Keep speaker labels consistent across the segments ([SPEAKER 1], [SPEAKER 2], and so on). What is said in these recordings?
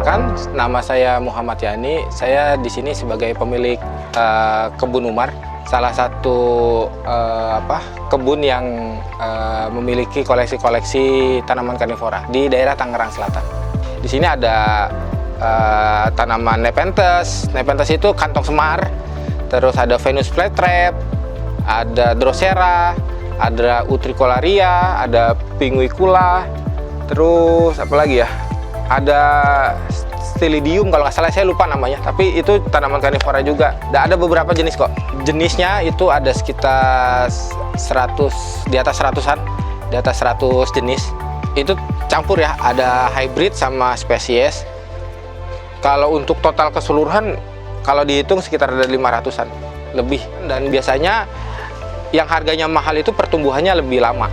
[SPEAKER 1] Perkenalkan, nama saya Muhammad Yani. Saya di sini sebagai pemilik kebun Umar, salah satu kebun yang memiliki koleksi-koleksi tanaman karnivora di daerah Tangerang Selatan. Di sini ada tanaman Nepenthes. Nepenthes itu kantong semar. Terus ada Venus flytrap, ada Drosera, ada Utricularia, ada Pinguicula. Terus apa lagi ya? Ada Stylidium kalau nggak salah, saya lupa namanya, tapi itu tanaman karnivora juga. Ada beberapa jenis kok. Jenisnya itu ada sekitar 100, di atas 100-an, di atas 100 jenis. Itu campur ya, ada hybrid sama spesies. Kalau untuk total keseluruhan, kalau dihitung sekitar ada 500-an lebih. Dan biasanya yang harganya mahal itu pertumbuhannya lebih lama.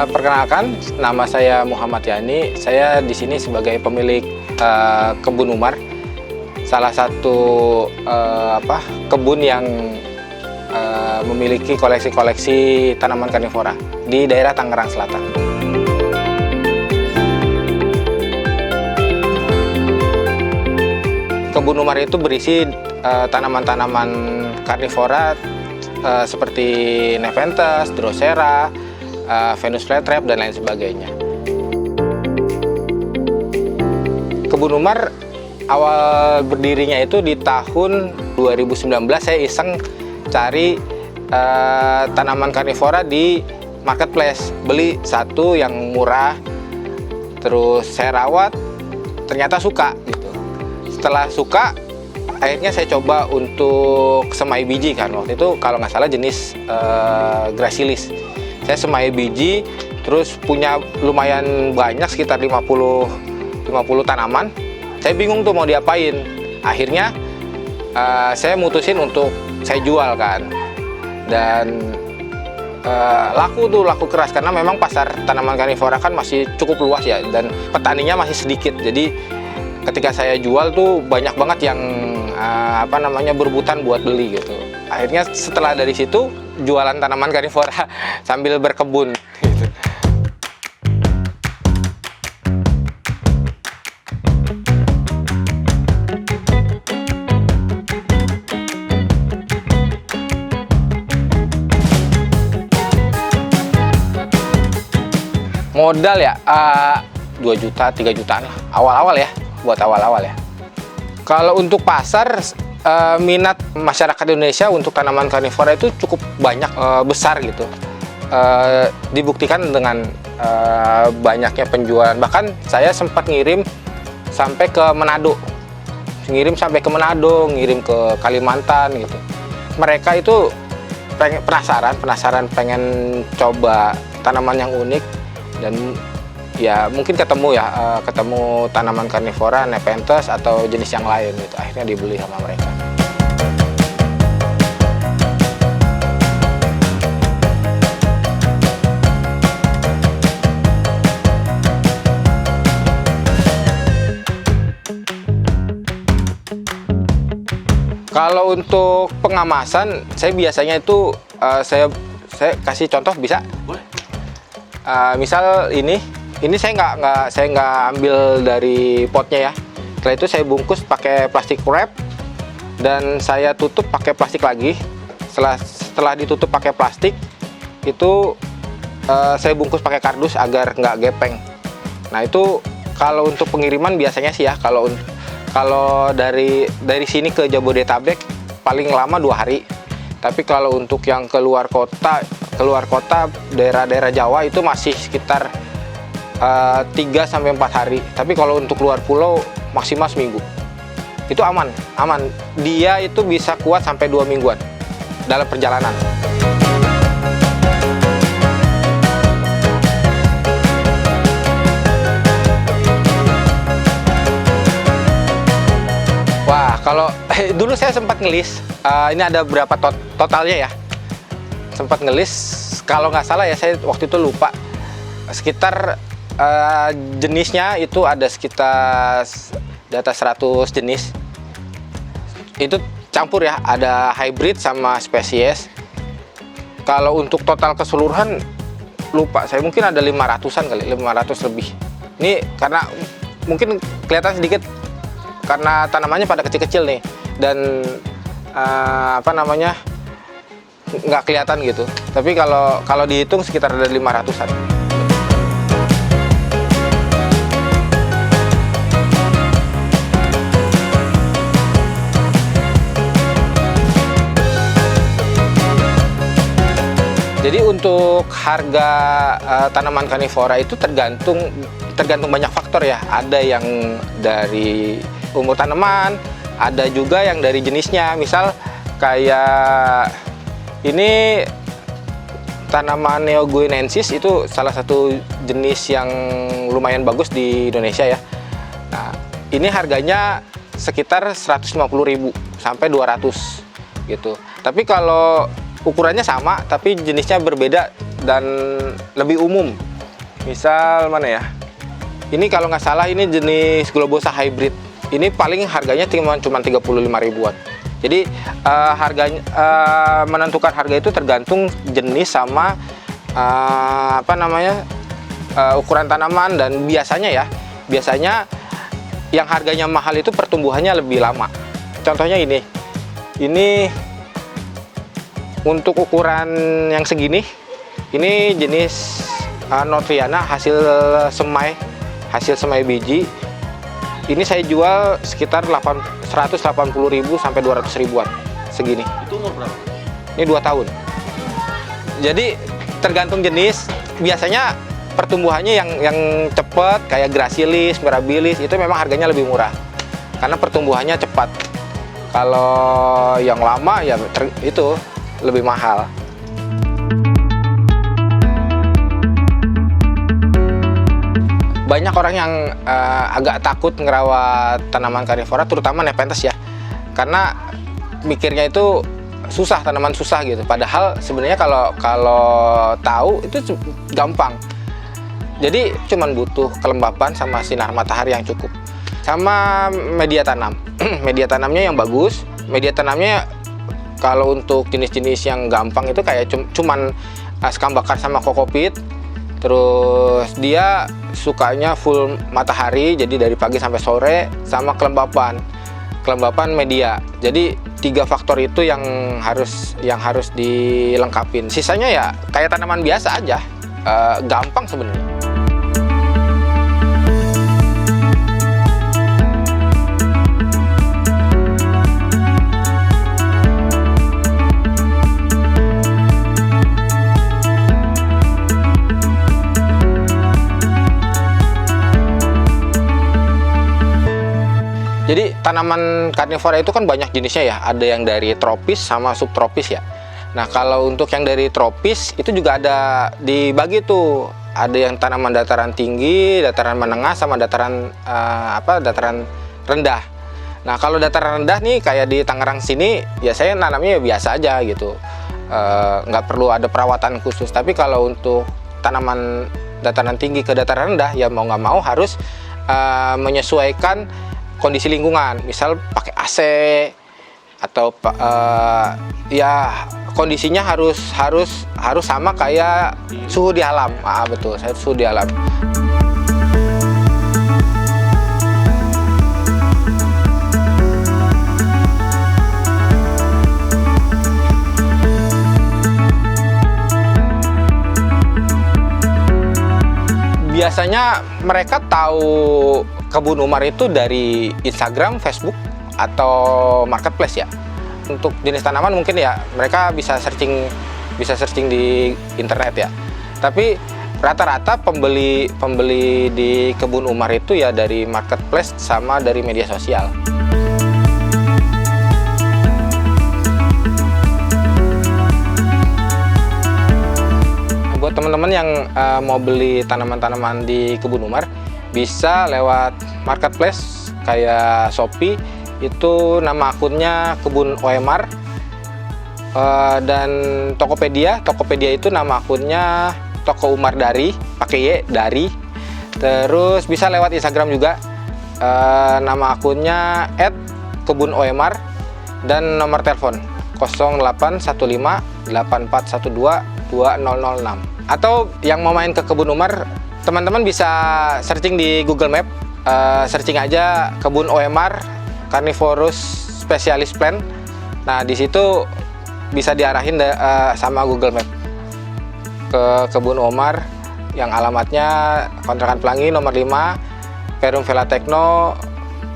[SPEAKER 1] Perkenalkan, nama saya Muhammad Yani. Saya di sini sebagai pemilik kebun Umar, salah satu kebun yang memiliki koleksi-koleksi tanaman karnivora di daerah Tangerang Selatan. Kebun Umar itu berisi tanaman-tanaman karnivora seperti Nepenthes, Drosera, Venus flytrap, dan lain sebagainya. Kebun Umar awal berdirinya itu di tahun 2019. Saya iseng cari tanaman karnivora di marketplace, beli satu yang murah, terus saya rawat, ternyata suka gitu. Setelah suka, akhirnya saya coba untuk semai biji kan. Waktu itu kalau nggak salah jenis Gracilis. Saya semai biji, terus punya lumayan banyak, sekitar 50 tanaman. Saya bingung tuh mau diapain. Akhirnya saya mutusin untuk saya jual kan. Dan laku keras, karena memang pasar tanaman karnivora kan masih cukup luas ya, dan petaninya masih sedikit. Jadi ketika saya jual tuh banyak banget yang berebutan buat beli gitu. Akhirnya setelah dari situ jualan tanaman karnivora sambil berkebun gitu. Modal ya 2 juta, 3 jutaan lah awal-awal ya, buat awal-awal ya. Kalau untuk pasar, minat masyarakat Indonesia untuk tanaman karnivora itu cukup banyak, besar gitu. Dibuktikan dengan banyaknya penjualan. Bahkan saya sempat ngirim sampai ke Manado, ngirim ke Kalimantan gitu. Mereka itu penasaran pengen coba tanaman yang unik, dan ya mungkin ketemu tanaman karnivora, Nepenthes atau jenis yang lain gitu. Akhirnya dibeli sama mereka. Kalau untuk pengamasan, saya biasanya itu saya kasih contoh, bisa? Boleh. Misal ini saya nggak ambil dari potnya ya. Setelah itu saya bungkus pakai plastik wrap dan saya tutup pakai plastik lagi. Setelah ditutup pakai plastik itu saya bungkus pakai kardus agar nggak gepeng. Nah itu kalau untuk pengiriman biasanya sih ya, kalau dari sini ke Jabodetabek paling lama 2 hari. Tapi kalau untuk yang keluar kota keluar kota, daerah-daerah Jawa itu masih sekitar 3-4 hari. Tapi kalau untuk luar pulau maksimal seminggu. Itu aman. Dia itu bisa kuat sampai 2 mingguan dalam perjalanan. Wah, kalau dulu saya sempat ngelis, ini ada berapa totalnya ya. Sempat ngelis, kalau nggak salah ya, saya waktu itu lupa. Sekitar jenisnya itu ada sekitar di atas 100 jenis. Itu campur ya, ada hybrid sama spesies. Kalau untuk total keseluruhan lupa, saya mungkin ada 500-an kali, 500 lebih. Ini karena mungkin kelihatan sedikit karena tanamannya pada kecil-kecil nih, dan nggak kelihatan gitu. Tapi kalau dihitung sekitar ada 500-an. Jadi untuk harga tanaman karnivora itu tergantung banyak faktor ya. Ada yang dari umur tanaman, ada juga yang dari jenisnya. Misal kayak ini tanaman Neoguinensis, itu salah satu jenis yang lumayan bagus di Indonesia ya. Nah, ini harganya sekitar 150.000 sampai 200 gitu. Tapi kalau ukurannya sama tapi jenisnya berbeda dan lebih umum. Misal mana ya? Ini kalau nggak salah ini jenis Globosa hybrid. Ini paling harganya cuma 35.000-an. Jadi harganya menentukan harga itu tergantung jenis sama ukuran tanaman, dan biasanya yang harganya mahal itu pertumbuhannya lebih lama. Contohnya ini untuk ukuran yang segini, ini jenis Norviana hasil semai biji. Ini saya jual sekitar 180.000 sampai 200.000-an segini.
[SPEAKER 2] Itu umur berapa?
[SPEAKER 1] Ini 2 tahun. Jadi tergantung jenis. Biasanya pertumbuhannya yang cepat kayak Gracilis, Mirabilis itu memang harganya lebih murah karena pertumbuhannya cepat. Kalau yang lama ya itu lebih mahal. Banyak orang yang agak takut ngerawat tanaman karnivora, terutama Nepenthes ya, karena mikirnya itu susah, tanaman susah gitu. Padahal sebenarnya kalau tahu itu gampang. Jadi cuman butuh kelembapan sama sinar matahari yang cukup, sama media tanam. Media tanamnya yang bagus. Media tanamnya kalau untuk jenis-jenis yang gampang itu kayak cuman sekam bakar sama kokopit. Terus dia sukanya full matahari, jadi dari pagi sampai sore, sama kelembapan media. Jadi 3 faktor itu yang harus dilengkapin. Sisanya ya kayak tanaman biasa aja, gampang sebenarnya. Jadi tanaman karnivora itu kan banyak jenisnya ya, ada yang dari tropis sama subtropis ya. Nah kalau untuk yang dari tropis itu juga ada dibagi tuh, ada yang tanaman dataran tinggi, dataran menengah, sama dataran rendah. Nah kalau dataran rendah nih kayak di Tangerang sini ya saya nanamnya biasa aja gitu, nggak perlu ada perawatan khusus. Tapi kalau untuk tanaman dataran tinggi ke dataran rendah ya mau nggak mau harus menyesuaikan kondisi lingkungan, misal pakai AC atau ya kondisinya harus sama kayak suhu di alam. Betul, saya suhu di alam. Biasanya mereka tahu Kebun Umar itu dari Instagram, Facebook, atau marketplace ya. Untuk jenis tanaman mungkin ya mereka bisa searching bisa searching di internet ya. Tapi rata-rata pembeli di Kebun Umar itu ya dari marketplace sama dari media sosial. Buat teman-teman yang mau beli tanaman-tanaman di Kebun Umar, bisa lewat marketplace kayak Shopee, itu nama akunnya Kebun OMR, dan Tokopedia itu nama akunnya Toko Umar Dari, pakai Y, Dari. Terus bisa lewat Instagram juga, nama akunnya @kebun-omr, dan nomor telepon 081584122006. Atau yang mau main ke Kebun Umar, teman-teman bisa searching di Google Map, searching aja Kebun OMR Carnivorous Specialist Plant. Nah, di situ bisa diarahin sama Google Map ke Kebun Umar yang alamatnya Kontrakan Pelangi nomor 5, Perum Villa Tekno,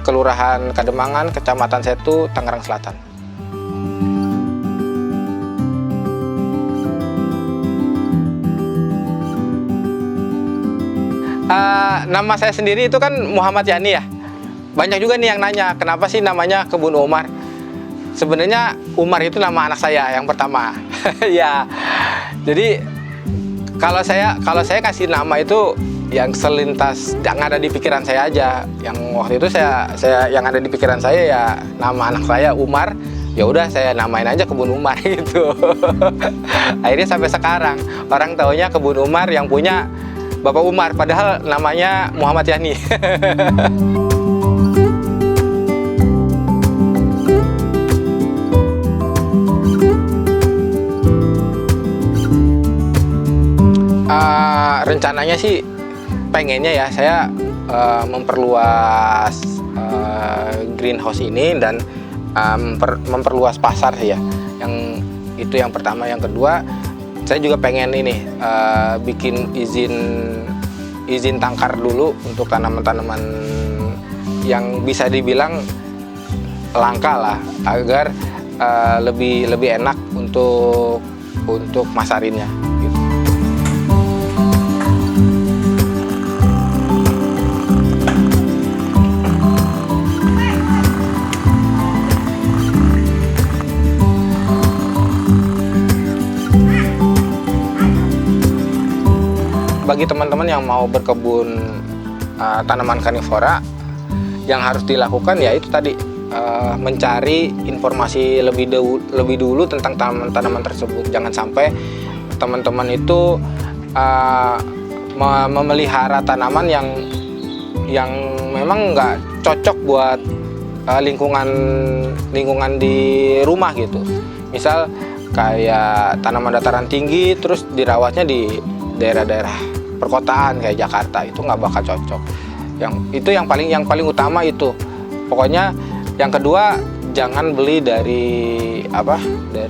[SPEAKER 1] Kelurahan Kademangan, Kecamatan Setu, Tangerang Selatan. Nama saya sendiri itu kan Muhammad Yani ya. Banyak juga nih yang nanya, kenapa sih namanya Kebun Umar? Sebenarnya Umar itu nama anak saya yang pertama. Ya, jadi kalau saya kasih nama itu yang selintas yang ada di pikiran saya aja. Yang waktu itu saya yang ada di pikiran saya ya nama anak saya Umar. Ya udah saya namain aja Kebun Umar gitu. Akhirnya sampai sekarang orang taunya Kebun Umar yang punya Bapak Umar, padahal namanya Muhammad Yani. Rencananya sih pengennya ya saya memperluas greenhouse ini dan memperluas pasar sih ya. Yang itu yang pertama. Yang kedua, saya juga pengen ini bikin izin tangkar dulu untuk tanaman-tanaman yang bisa dibilang langka lah, agar lebih enak untuk masarinnya. Gitu. Bagi teman-teman yang mau berkebun tanaman karnivora, yang harus dilakukan ya itu tadi, mencari informasi lebih dulu tentang tanaman-tanaman tersebut. Jangan sampai teman-teman itu memelihara tanaman yang memang nggak cocok buat lingkungan di rumah gitu. Misal kayak tanaman dataran tinggi terus dirawatnya di daerah-daerah perkotaan kayak Jakarta, itu nggak bakal cocok. Yang paling utama itu. Pokoknya yang kedua, jangan beli dari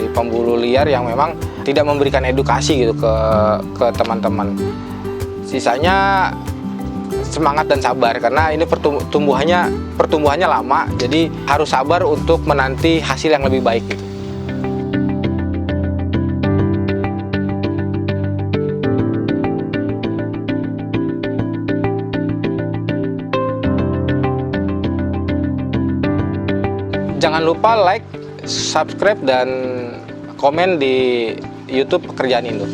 [SPEAKER 1] pembulu liar yang memang tidak memberikan edukasi gitu ke teman-teman. Sisanya semangat dan sabar, karena ini pertumbuhannya lama, jadi harus sabar untuk menanti hasil yang lebih baik gitu. Jangan lupa like, subscribe, dan komen di YouTube Pekerjaan Indo.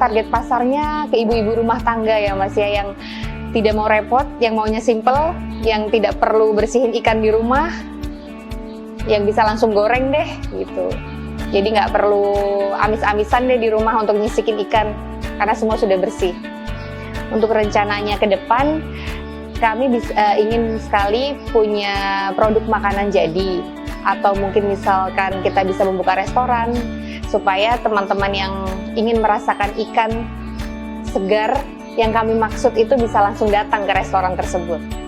[SPEAKER 2] Target pasarnya ke ibu-ibu rumah tangga ya Mas ya, yang tidak mau repot, yang maunya simple, yang tidak perlu bersihin ikan di rumah, yang bisa langsung goreng deh gitu. Jadi nggak perlu amis-amisan deh di rumah untuk nyisikin ikan, karena semua sudah bersih. Untuk rencananya ke depan, kami ingin sekali punya produk makanan jadi, atau mungkin misalkan kita bisa membuka restoran supaya teman-teman yang ingin merasakan ikan segar yang kami maksud itu bisa langsung datang ke restoran tersebut.